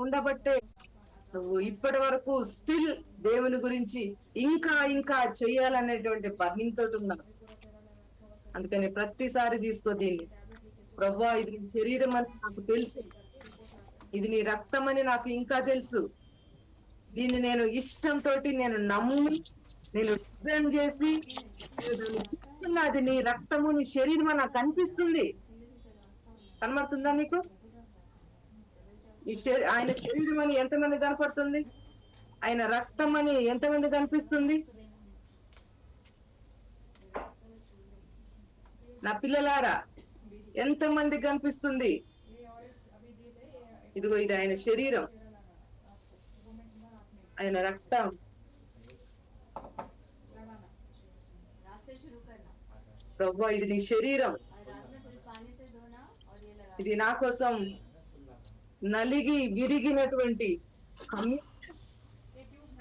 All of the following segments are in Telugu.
ఉండబట్టే నువ్వు ఇప్పటి వరకు స్టిల్ దేవుని గురించి ఇంకా ఇంకా చెయ్యాలనేటువంటి బర్నింగ్ తోటి ఉన్నావు. అందుకని ప్రతిసారి తీసుకో దీన్ని. ప్రభువా, ఇది నీ శరీరం అని నాకు తెలుసు, ఇది నీ రక్తం అని నాకు ఇంకా తెలుసు. దీన్ని నేను ఇష్టంతో నేను నమ్మి నేను డిజైన్ చేసి దాన్ని చూస్తున్నా. అది నీ రక్తము, నీ శరీరం అని నాకు కనిపిస్తుంది. కనబడుతుందా నీకు? ఆయన శరీరం అని ఎంతమంది కనపడుతుంది? ఆయన రక్తం అని ఎంతమంది కనిపిస్తుంది? నా పిల్లలారా, ఎంతమంది కనిపిస్తుంది? ఇదిగో ఇది ఆయన శరీరం, ఆయన రక్తం. ప్రభువా, ఇది నీ శరీరం, ఇది నా కోసం నలిగి విరిగినటువంటి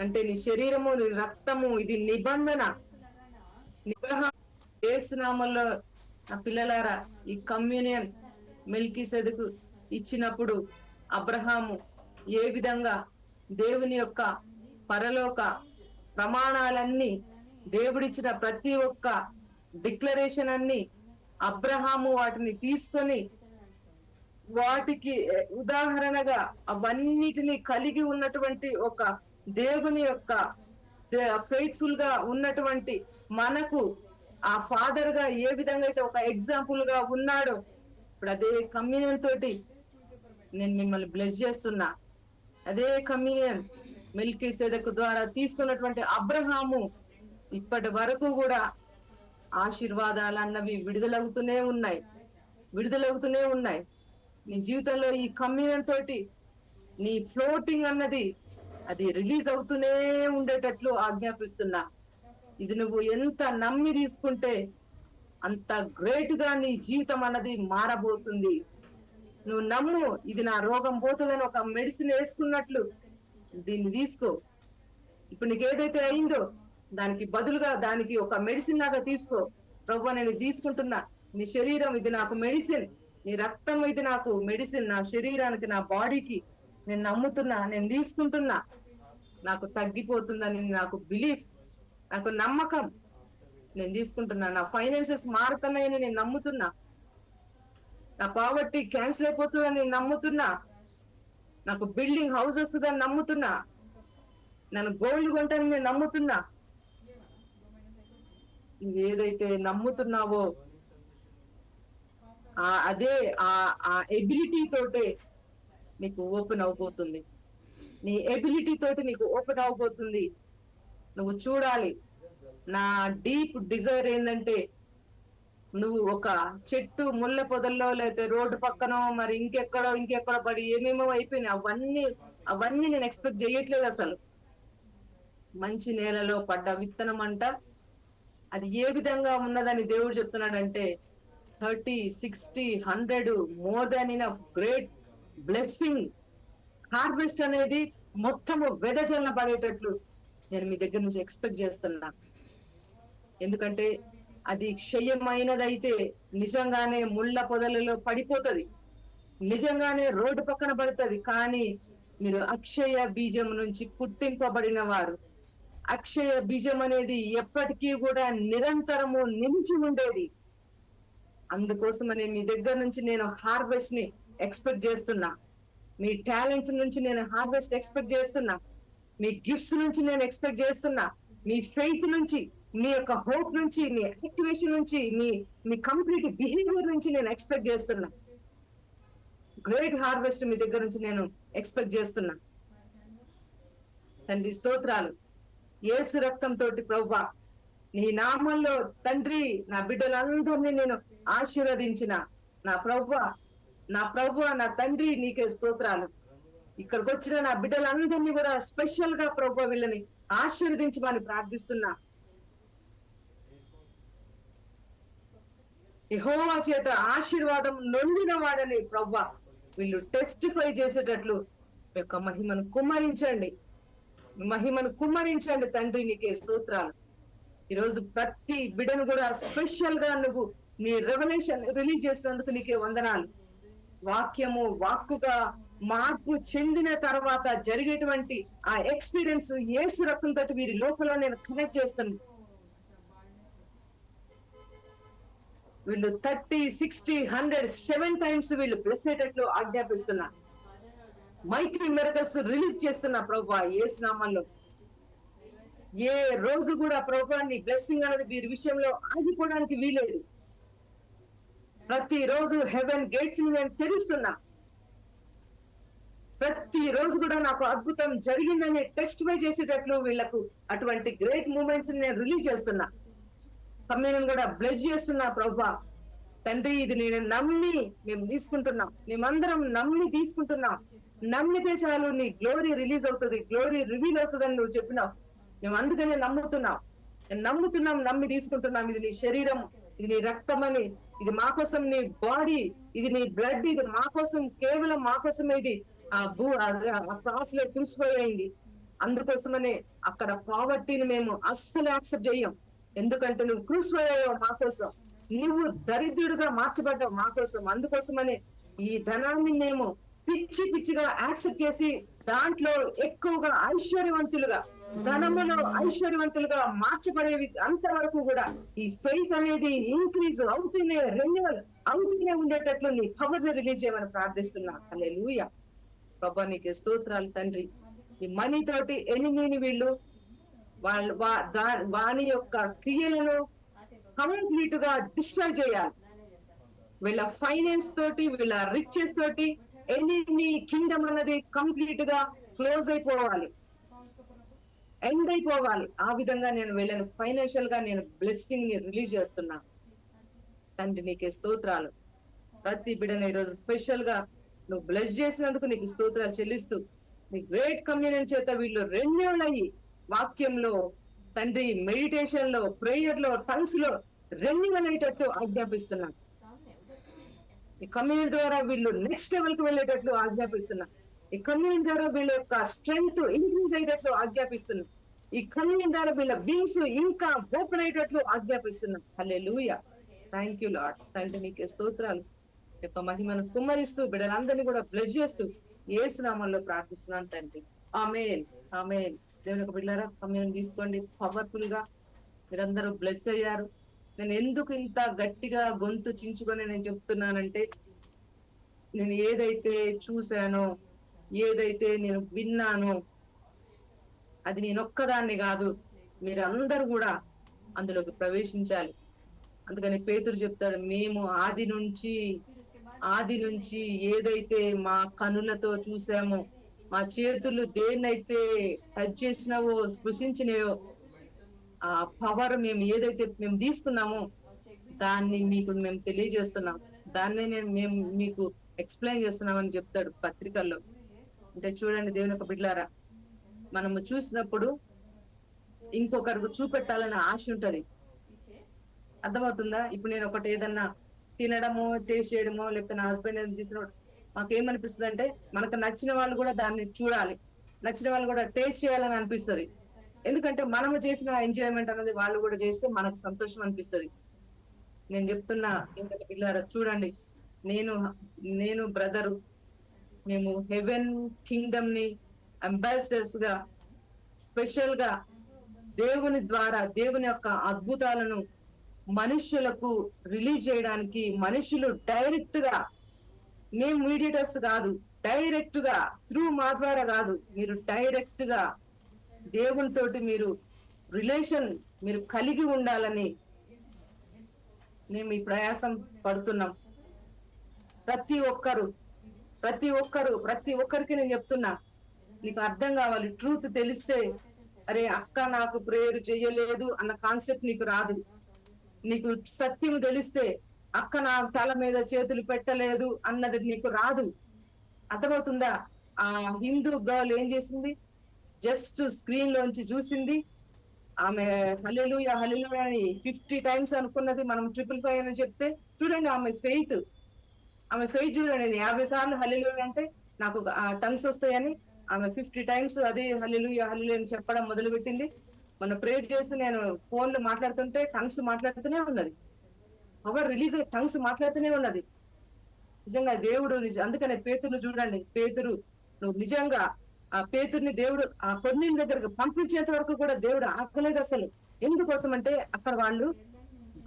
అంటే నీ శరీరము, నీ రక్తము, ఇది నిబంధన. యేసునామములో నా పిల్లలారా, ఈ కమ్యూనియన్ మెల్కీసెదెకు ఇచ్చినప్పుడు అబ్రహాము ఏ విధంగా దేవుని యొక్క పరలోక ప్రమాణాలన్నీ, దేవుడిచ్చిన ప్రతి ఒక్క డిక్లరేషన్ అన్ని అబ్రహాము వాటిని తీసుకొని వాటికి ఉదాహరణగా అవన్నిటిని కలిగి ఉన్నటువంటి ఒక దేవుని యొక్క ఫెయిత్ఫుల్ గా ఉన్నటువంటి మనకు ఆ ఫాదర్ గా ఏ విధంగా అయితే ఒక ఎగ్జాంపుల్ గా ఉన్నాడో, ఇప్పుడు అదే కమ్యూనియన్ తోటి నేను మిమ్మల్ని బ్లెస్ చేస్తున్నా. అదే కమ్యూనియన్ మెల్కీసెదెకు ద్వారా తీసుకున్నటువంటి అబ్రహాము ఇప్పటి వరకు కూడా ఆశీర్వాదాలు అన్నవి విడుదలవుతూనే ఉన్నాయి. నీ జీవితంలో ఈ కమ్యూనియన్ తోటి నీ ఫ్లోటింగ్ అన్నది అది రిలీజ్ అవుతూనే ఉండేటట్లు ఆజ్ఞాపిస్తున్నా. ఇది నువ్వు ఎంత నమ్మి తీసుకుంటే అంత గ్రేట్ గా నీ జీవితం అన్నది మారబోతుంది. నువ్వు నమ్ము, ఇది నా రోగం పోతుందని ఒక మెడిసిన్ వేసుకున్నట్లు దీన్ని తీసుకో. ఇప్పుడు నీకు ఏదైతే అయిందో దానికి బదులుగా దానికి ఒక మెడిసిన్ లాగా తీసుకో. ప్రభువా, నేను తీసుకుంటున్నా, నీ శరీరం ఇది నాకు మెడిసిన్, నీ రక్తం ఇది నాకు మెడిసిన్, నా శరీరానికి, నా బాడీకి నేను నమ్ముతున్నా, నేను తీసుకుంటున్నా. నాకు తగ్గిపోతుందని నాకు బిలీఫ్, నాకు నమ్మకం, నేను తీసుకుంటున్నా. నా ఫైనాన్సెస్ మారుతున్నాయని నేను నమ్ముతున్నా. నా పావర్టీ క్యాన్సిల్ అయిపోతుందని నేను నమ్ముతున్నా. నాకు బిల్డింగ్ హౌస్ వస్తుందని నమ్ముతున్నా. నేను గోల్డ్ కొంటానని నేను నమ్ముతున్నా. ఏదైతే నమ్ముతున్నావో అదే ఆ ఎబిలిటీ తోటే నీకు ఓపెన్ అవబోతుంది. నీ ఎబిలిటీ తోటి నీకు ఓపెన్ అవబోతుంది. నువ్వు చూడాలి. నా డీప్ డిజైర్ ఏంటంటే, నువ్వు ఒక చెట్టు ముళ్ళ పొదల్లో లేకపోతే రోడ్డు పక్కనో మరి ఇంకెక్కడో పడి ఏమేమో అయిపోయినాయి. అవన్నీ నేను ఎక్స్పెక్ట్ చేయట్లేదు. అసలు మంచి నేలలో పడ్డ విత్తనం అంట, అది ఏ విధంగా ఉన్నదని దేవుడు చెప్తున్నాడంటే 30, 60, 100 more than enough great blessing harvest అనేది మొత్తము వెదజల్ల పడేటట్లు నేను మీ దగ్గర నుంచి ఎక్స్పెక్ట్ చేస్తున్నా. ఎందుకంటే అది క్షయమైనదైతే నిజంగానే ముళ్ళ పొదలలో పడిపోతుంది, నిజంగానే రోడ్డు పక్కన పడుతుంది. కానీ మీరు అక్షయ బీజం నుంచి పుట్టింపబడిన వారు. అక్షయ బీజం అనేది ఎప్పటికీ కూడా నిరంతరము నిలిచి ఉండేది. అందుకోసమని మీ దగ్గర నుంచి నేను హార్వెస్ట్ ని ఎక్స్పెక్ట్ చేస్తున్నా. మీ టాలెంట్స్ నుంచి నేను హార్వెస్ట్ ఎక్స్పెక్ట్ చేస్తున్నా. మీ గిఫ్ట్స్ నుంచి నేను ఎక్స్పెక్ట్ చేస్తున్నా. మీ ఫెయిత్ నుంచి, మీ యొక్క హోప్ నుంచి, మీ యాక్టివేషన్ నుంచి, మీ కంప్లీట్ బిహేవియర్ నుంచి నేను ఎక్స్పెక్ట్ చేస్తున్నా. గ్రేట్ హార్వెస్ట్ మీ దగ్గర నుంచి నేను ఎక్స్పెక్ట్ చేస్తున్నా. తండ్రి స్తోత్రాలు. యేసు రక్తం తోటి ప్రభువా, నీ నామంలో తండ్రి నా బిడ్డలందరినీ నేను ఆశీర్వదించిన నా ప్రభువా, నా తండ్రి నీకే స్తోత్రాలు. ఇక్కడికి వచ్చిన నా బిడ్డలందరినీ కూడా స్పెషల్ గా ప్రభువా వీళ్ళని ఆశీర్వదించమని ప్రార్థిస్తున్నా. యెహోవా చేత ఆశీర్వాదం నొందిన వాడని ప్రభువా వీళ్ళు టెస్టిఫై చేసేటట్లు యొక్క మహిమను కుమ్మరించండి తండ్రి, నీకే స్తోత్రాలు. ఈరోజు ప్రతి బిడ్డను కూడా స్పెషల్ గా నువ్వు నీ రెవల్యూషన్ రిలీజ్ చేసినందుకు నీకే వందనాలు. వాక్యము వాక్కుగా మార్పు చెందిన తర్వాత జరిగేటువంటి ఆ ఎక్స్పీరియన్స్ యేసు రక్తంతో వీరి లోపల నేను కనెక్ట్ చేస్తాను. వీళ్ళు 30, 60, 100, 7 times వీళ్ళు బ్లెస్ అయ్యేటట్లు ఆజ్ఞాపిస్తున్నా. మైటీ మిరకల్స్ రిలీజ్ చేస్తున్నా ప్రభువా యేసు నామములో. ఏ రోజు కూడా ప్రభువా నీ బ్లెస్సింగ్ అనేది వీరి విషయంలో ఆగిపోవడానికి వీలేదు. ప్రతి రోజు హెవెన్ గేట్స్ ని నేను తెరుస్తున్నా. ప్రతి రోజు కూడా నాకు అద్భుతం జరిగిందని టెస్టిఫై చేసేటట్లు వీళ్లకు అటువంటి గ్రేట్ మూమెంట్స్ నేను రిలీజ్ చేస్తున్నా. కమ్యూనియన్ కూడా బ్లెస్ చేస్తున్నా ప్రభువా. తండ్రి ఇది నేను నమ్మి మేము తీసుకుంటున్నాం, మేమందరం నమ్మి తీసుకుంటున్నాం. నమ్మితే చాలు నీ గ్లోరీ రిలీజ్ అవుతుంది, గ్లోరీ రివీల్ అవుతుందని నువ్వు చెప్పినావు. మేము అందుకనే నమ్ముతున్నాం, నమ్మి తీసుకుంటున్నాం. ఇది నీ శరీరం, ఇది నీ రక్తమని, ఇది మా కోసం నీ బాడీ, ఇది నీ బ్లడ్, ఇది మా కోసం, కేవలం మా కోసమే ఇది ఆ క్రాస్ లో క్రూసిఫై. అందుకోసమనే అక్కడ పావర్టీని మేము అస్సలు యాక్సెప్ట్ చేయం. ఎందుకంటే నువ్వు క్రూసిఫై అయ్యావు మా కోసం, నువ్వు దరిద్రుడిగా మార్చబడ్డావు మా కోసం. అందుకోసమనే ఈ ధనాన్ని మేము పిచ్చిగా యాక్సెప్ట్ చేసి దాంట్లో ఎక్కువగా ఐశ్వర్యవంతులుగా, ధనములో ఐశ్వర్యవంతులుగా మార్చబడేవి. అంతవరకు కూడా ఈ ఫెయిత్ అనేది ఇంక్రీజ్ అవుతూనే, రెన్యువల్ అవుతూనే ఉండేటట్లు నీ పవర్ ని రిలీజ్ చేయమని ప్రార్థిస్తున్నా. హల్లెలూయా. ప్రభా నీకే స్తోత్రాలు తండ్రి. ఈ మనీ తోటి ఎనిమిని వీళ్ళు వాని యొక్క క్రియలను కంప్లీట్ గా డిస్ట్రాయ్ చేయాలి. వీళ్ళ ఫైనాన్స్ తోటి, వీళ్ళ రిచెస్ తోటి ఎనిమి కింగ్డమ్ అన్నది కంప్లీట్ గా క్లోజ్ అయిపోవాలి, ఎండ్ అయిపోవాలి. ఆ విధంగా నేను వీళ్ళని ఫైనాన్షియల్ గా నేను బ్లెస్సింగ్ ని రిలీజ్ చేస్తున్నా. తండ్రి నీకే స్తోత్రాలు. ప్రతి బిడ్డను ఈరోజు స్పెషల్ గా నువ్వు బ్లెస్ చేసినందుకు నీకు స్తోత్రాలు చెల్లిస్తూ, నీ గ్రేట్ కమ్యూనియన్ చేత వీళ్ళు రెన్యూల్ అయ్యి వాక్యంలో తండ్రి, మెడిటేషన్ లో, ప్రేయర్ లో, టంగ్స్ లో రెన్యూల్ అయ్యేటట్లు ఆజ్ఞాపిస్తున్నాను. ఈ కమ్యూనియన్ ద్వారా వీళ్ళు నెక్స్ట్ లెవెల్ కు వెళ్ళేటట్లు ఆజ్ఞాపిస్తున్నా. ఈ కమ్యూనియన్ ద్వారా వీళ్ళ యొక్క స్ట్రెంగ్త్ ఇంక్రీజ్ అయ్యేటట్లు ఆజ్ఞాపిస్తున్నా. ఈ కమ్యూనియన్ ద్వారా వీళ్ళ వింగ్స్ ఇంకా ఓపెన్ అయ్యేటట్లు ఆజ్ఞాపిస్తున్నా. హల్లెలూయా. Thank you lord. తండ్రి నీకే స్తోత్రాలు. యొక్క మహిమను కుమ్మరిస్తూ బిడ్డలందరినీ కూడా బ్లెస్ చేస్తూ యేసు నామములో ప్రార్థిస్తున్నాను తండ్రి. ఆమేన్, ఆమేన్. దేవుని యొక్క బిడ్డలారా కమ్యూనియన్ తీసుకోండి. పవర్ఫుల్ గా మీరందరూ బ్లెస్ అయ్యారు. నేను ఎందుకు ఇంత గట్టిగా గొంతు చించుకొని నేను చెప్తున్నానంటే, నేను ఏదైతే చూశానో, ఏదైతే నేను విన్నానో, అది నేను ఒక్కదాన్ని కాదు, మీరందరూ కూడా అందులోకి ప్రవేశించాలి. అందుకని పేతురు చెప్తాడు, మేము ఆది నుంచి ఏదైతే మా కనులతో చూసామో, మా చేతులు దేన్నైతే టచ్ చేసినావో, స్పృశించినాయో, ఆ పవర్ ఏదైతే మేము తీసుకున్నామో దాన్ని మీకు మేము తెలియజేస్తున్నాం, దాన్నే మేము మీకు ఎక్స్ప్లెయిన్ చేస్తున్నామని చెప్తాడు పత్రికల్లో. అంటే చూడండి దేవుని యొక్క బిడ్డలారా, మనము చూసినప్పుడు ఇంకొకరికి చూపెట్టాలనే ఆశ ఉంటది. అర్థమవుతుందా? ఇప్పుడు నేను ఒకటి ఏదన్నా తినడమో, టేస్ట్ చేయడమో, లేకపోతే నా హస్బెండ్ ఏదైనా చేసినప్పుడు మాకేమనిపిస్తుంది అంటే, మనకు నచ్చిన వాళ్ళు కూడా దాన్ని చూడాలి, నచ్చిన వాళ్ళు కూడా టేస్ట్ చేయాలని అనిపిస్తుంది. ఎందుకంటే మనము చేసిన ఎంజాయ్మెంట్ అనేది వాళ్ళు కూడా చేస్తే మనకు సంతోషం అనిపిస్తుంది. నేను చెప్తున్నా ఏంటంటే పిల్లారా, చూడండి, నేను బ్రదరు, మేము హెవెన్ కింగ్డమ్ ని అంబాసిడర్స్ గా స్పెషల్ గా దేవుని ద్వారా దేవుని యొక్క అద్భుతాలను మనుష్యులకు రిలీజ్ చేయడానికి, మనుషులు డైరెక్ట్ గా, మేము మీడియేటర్స్ కాదు, డైరెక్ట్ గా త్రూ మా ద్వారా కాదు, మీరు డైరెక్ట్ గా దేవునితోటి మీరు రిలేషన్ మీరు కలిగి ఉండాలని మేము ఈ ప్రయాసం పడుతున్నాం. ప్రతి ఒక్కరికి నేను చెప్తున్నా, నీకు అర్థం కావాలి, ట్రూత్ తెలిస్తే, అరే అక్క నాకు ప్రేయర్ చేయలేదు అన్న కాన్సెప్ట్ నీకు రాదు. నీకు సత్యం తెలిస్తే, అక్క నా తల మీద చేతులు పెట్టలేదు అన్నది నీకు రాదు. అర్థమవుతుందా? ఆ హిందూ గర్ల్ ఏం చేసింది? జస్ట్ స్క్రీన్ లోంచి చూసింది, ఆమె హల్లెలూయా హల్లెలూయా అని 50 times అనుకున్నది. మనం 555 అని చెప్తే చూడండి ఆమె ఫెయిత్ చూడండి, 50 సార్లు హల్లెలూయా అంటే నాకు టంగ్స్ వస్తాయని ఆమె 50 times అదే హల్లెలూయా హల్లెలూయా అని చెప్పడం మొదలు పెట్టింది. మొన్న ప్రేయర్ చేసి నేను ఫోన్ లో మాట్లాడుతుంటే టంగ్స్ మాట్లాడుతూనే ఉన్నది, పవర్ రిలీజ్ అయ్యి టంగ్స్ మాట్లాడుతూనే ఉన్నది. నిజంగా దేవుడు అందుకనే పేతురు చూడండి, పేతురు నువ్వు నిజంగా ఆ పేతుర్ని దేవుడు ఆ కొన్నిళ్ళ దగ్గరకు పంపించేంత వరకు కూడా దేవుడు ఆగలేదు అసలు. ఎందుకోసం అంటే అక్కడ వాళ్ళు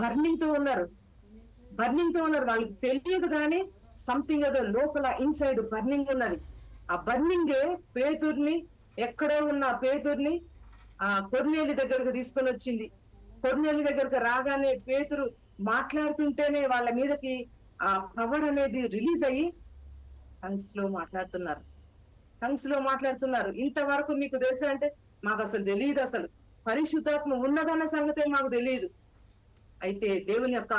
బర్నింగ్ తో ఉన్నారు, వాళ్ళకి తెలియదు కానీ సంథింగ్ ఏదో లోపల ఇన్సైడ్ బర్నింగ్ ఉన్నది. ఆ బర్నింగే పేతుర్ని, ఎక్కడో ఉన్న పేతుర్ని ఆ కొర్నేలి దగ్గరకు తీసుకొని వచ్చింది. కొర్నేలి దగ్గరకు రాగానే పేతురు మాట్లాడుతుంటేనే వాళ్ళ మీదకి ఆ పవర్ అనేది రిలీజ్ అయ్యి టంగ్స్ లో మాట్లాడుతున్నారు. ఇంతవరకు మీకు తెలుసా అంటే మాకు అసలు తెలియదు, అసలు పరిశుద్ధాత్మ ఉన్నదన్న సంగతే మాకు తెలియదు. అయితే దేవుని యొక్క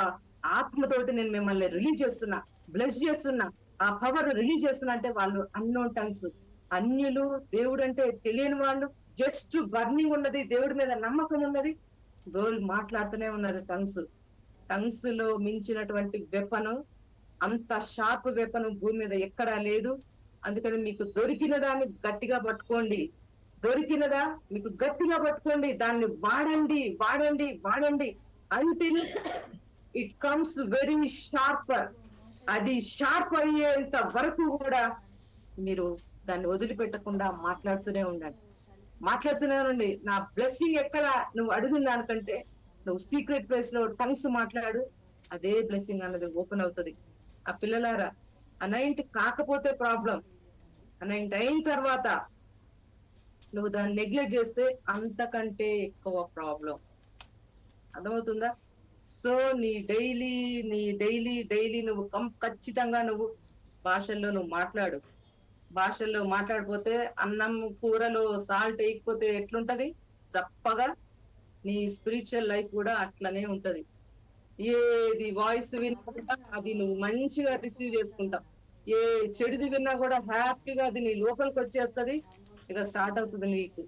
ఆత్మతోటి నేను మిమ్మల్ని రిలీజ్ చేస్తున్నా, బ్లెస్ చేస్తున్నా, ఆ పవర్ రిలీజ్ చేస్తున్నా అంటే వాళ్ళు అన్నోన్ టంగ్స్, అన్యులు, దేవుడు అంటే తెలియని వాళ్ళు, జస్ట్ బర్నింగ్ ఉన్నది, దేవుడి మీద నమ్మకం ఉన్నది, గోల్ మాట్లాడుతూనే ఉన్నది. టంగ్స్ లో మించినటువంటి వెపను, అంత షార్ప్ వెపను భూమి మీద ఎక్కడా లేదు. అందుకని మీకు దొరికిన దాన్ని గట్టిగా పట్టుకోండి, దొరికినదా మీకు గట్టిగా పట్టుకోండి, దాన్ని వాడండి until it comes very sharper. అది షార్ప్ అయ్యేంత వరకు కూడా మీరు దాన్ని వదిలిపెట్టకుండా మాట్లాడుతూనే ఉండండి. నా బ్లెస్సింగ్ ఎక్కడ నువ్వు అడుగున్న దానికంటే నువ్వు సీక్రెట్ ప్లేస్ లో టంగ్స్ మాట్లాడు, అదే బ్లెస్సింగ్ అన్నది ఓపెన్ అవుతుంది. ఆ పిల్లలారా, అనాయింట్ కాకపోతే ప్రాబ్లం, అనాయింట్ అయిన తర్వాత నువ్వు దాన్ని నెగ్లెక్ట్ చేస్తే అంతకంటే ఎక్కువ ప్రాబ్లం. అర్థమవుతుందా? సో నీ డైలీ నువ్వు ఖచ్చితంగా నువ్వు భాషల్లో నువ్వు భాషల్లో మాట్లాడిపోతే అన్నం కూరలో సాల్ట్ వేయకపోతే ఎట్లుంటది, చప్పగా. నీ స్పిరిచువల్ లైఫ్ కూడా అట్లనే ఉంటది. ఏది వాయిస్ విన్నా అది నువ్వు మంచిగా రిసీవ్ చేసుకుంటావు, ఏ చెడుది విన్నా కూడా హ్యాపీగా అది నీ లోపలికి వచ్చేస్తది. ఇక స్టార్ట్ అవుతుంది నీకు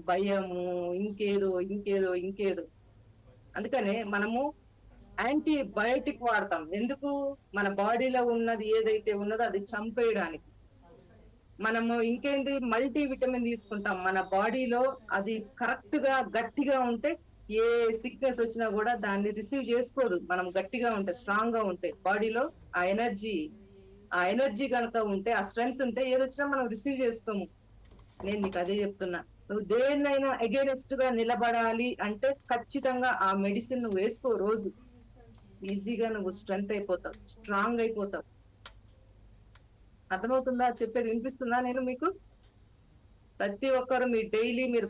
భయము, ఇంకేదో. అందుకనే మనము యాంటీబయోటిక్ వాడతాం. ఎందుకు? మన బాడీలో ఉన్నది ఏదైతే ఉన్నదో అది చంపేయడానికి. మనము ఇంకేంది మల్టీ విటమిన్ తీసుకుంటాం మన బాడీలో, అది కరెక్ట్ గా గట్టిగా ఉంటే ఏ సిక్నెస్ వచ్చినా కూడా దాన్ని రిసీవ్ చేసుకోదు. మనం గట్టిగా ఉంటే, స్ట్రాంగ్ గా ఉంటే బాడీలో ఆ ఎనర్జీ కనుక ఉంటే, ఆ స్ట్రెంగ్త్ ఉంటే ఏదొచ్చినా మనం రిసీవ్ చేసుకోము. నేను నీకు అదే చెప్తున్నా, నువ్వు దేన్నైనా అగేనెస్ట్ గా నిలబడాలి అంటే ఖచ్చితంగా ఆ మెడిసిన్ నువ్వు వేసుకో రోజు. ఈజీగా నువ్వు స్ట్రెంగ్త్ అయిపోతావు, స్ట్రాంగ్ అయిపోతావు. అర్థమవుతుందా? చెప్పేది వినిపిస్తుందా? నేను మీకు ప్రతి ఒక్కరు మీ డైలీ మీరు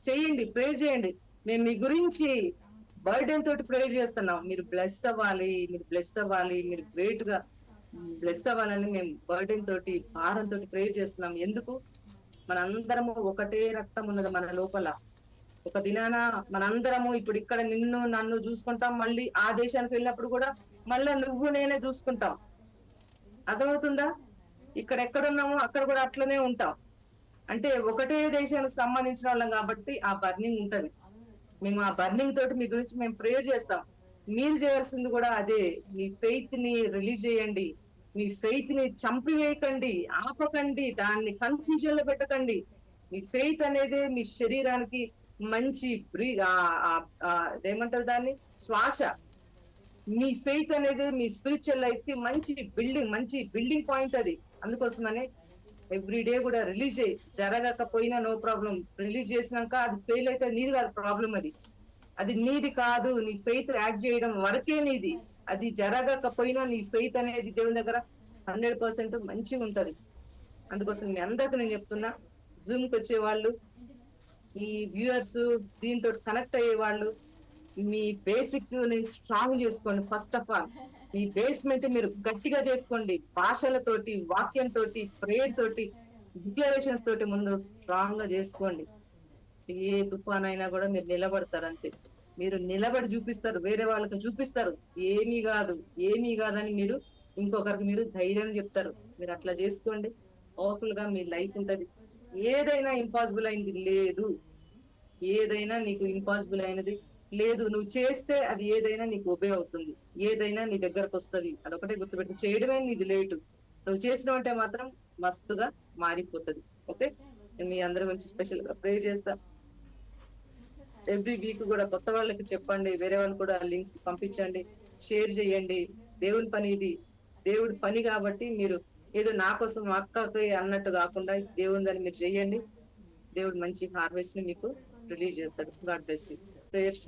చేయండి, ప్రే చేయండి. మేము మీ గురించి బర్డెన్ తోటి ప్రే చేస్తున్నాం. మీరు బ్లెస్ అవ్వాలి, మీరు గ్రేట్ గా బ్లెస్ అవ్వాలని మేము బర్డెన్ తోటి, భారంతో ప్రే చేస్తున్నాం. ఎందుకు? మనందరము ఒకటే రక్తం ఉన్నది మన లోపల. ఒక దినాన మనందరము ఇప్పుడు ఇక్కడ నిన్ను నన్ను చూసుకుంటాం, మళ్ళీ ఆ దేశానికి వెళ్ళినప్పుడు కూడా మళ్ళీ నువ్వు నేనే చూసుకుంటాం. అర్థమవుతుందా? ఇక్కడ ఎక్కడున్నామో అక్కడ కూడా అట్లనే ఉంటాం. అంటే ఒకటే దేశానికి సంబంధించిన వాళ్ళం కాబట్టి ఆ బర్నింగ్ ఉంటది. మేము ఆ బర్నింగ్ తోటి మీ గురించి మేము ప్రేయర్ చేస్తాం. మీరు చేయాల్సింది కూడా అదే. మీ ఫెయిత్ ని రిలీజ్ చేయండి, మీ ఫెయిత్ ని చంపివేయకండి, ఆపకండి, దాన్ని కన్ఫ్యూజన్ లో పెట్టకండి. మీ ఫెయిత్ అనేది మీ శరీరానికి మంచి ఏమంటారు దాన్ని, శ్వాస. మీ ఫెయిత్ అనేది మీ స్పిరిచువల్ లైఫ్ కి మంచి బిల్డింగ్ పాయింట్ అది. అందుకోసమనే ఎవ్రీడే కూడా రిలీజ్ చేయి. జరగకపోయినా నో ప్రాబ్లం, రిలీజ్ చేసినాక అది ఫెయిల్ అయితే నీది కాదు ప్రాబ్లం, అది నీది కాదు. నీ ఫెయిత్ యాడ్ చేయడం వరకే నీది. అది జరగకపోయినా నీ ఫెయిత్ అనేది దేవుని దగ్గర 100% మంచిగా ఉంటది. అందుకోసం మీ అందరికి నేను చెప్తున్నా, జూమ్ కి వచ్చే వాళ్ళు, ఈ వ్యూవర్స్, దీంతో కనెక్ట్ అయ్యే వాళ్ళు, మీ బేసిక్స్ ని స్ట్రాంగ్ చేసుకోండి. First of all me basement మీరు గట్టిగా చేసుకోండి. భాషలతోటి, వాక్యంతో, ప్రేయర్ తోటి, డిక్లరేషన్స్ తోటి ముందు స్ట్రాంగ్ గా చేసుకోండి. ఏ తుఫాన్ అయినా కూడా మీరు నిలబడతారు. అంతే, మీరు నిలబడి చూపిస్తారు, వేరే వాళ్ళకి చూపిస్తారు. ఏమీ కాదని మీరు ఇంకొకరికి మీరు ధైర్యం చెప్తారు. మీరు అట్లా చేసుకోండి, పవర్ఫుల్ గా మీ లైఫ్ ఉంటది. ఏదైనా ఇంపాసిబుల్ అయింది లేదు, ఏదైనా నీకు ఇంపాసిబుల్ అయినది లేదు. నువ్వు చేస్తే అది ఏదైనా నీకు ఒబే అవుతుంది, ఏదైనా నీ దగ్గరకు వస్తుంది. అదొకటే గుర్తుపెట్టు, చేయడమే నీది లేటు, నువ్వు చేసినావు అంటే మాత్రం మస్తుగా మారిపోతుంది. ఓకే, నేను మీ అందరి గురించి స్పెషల్ గా ప్రే చేస్తా. ఎవ్రీ వీక్ కూడా కొత్త వాళ్ళకి చెప్పండి, వేరే వాళ్ళు కూడా లింక్స్ పంపించండి, షేర్ చేయండి. దేవుని పని ఇది. దేవుడి పని కాబట్టి మీరు ఏదో నా కోసం మా అక్కకి అన్నట్టు కాకుండా దేవుని దాన్ని మీరు చెయ్యండి. దేవుడు మంచి హార్వెస్ట్ ని మీకు రిలీజ్ చేస్తాడు. God bless you. ప్రేయర్స్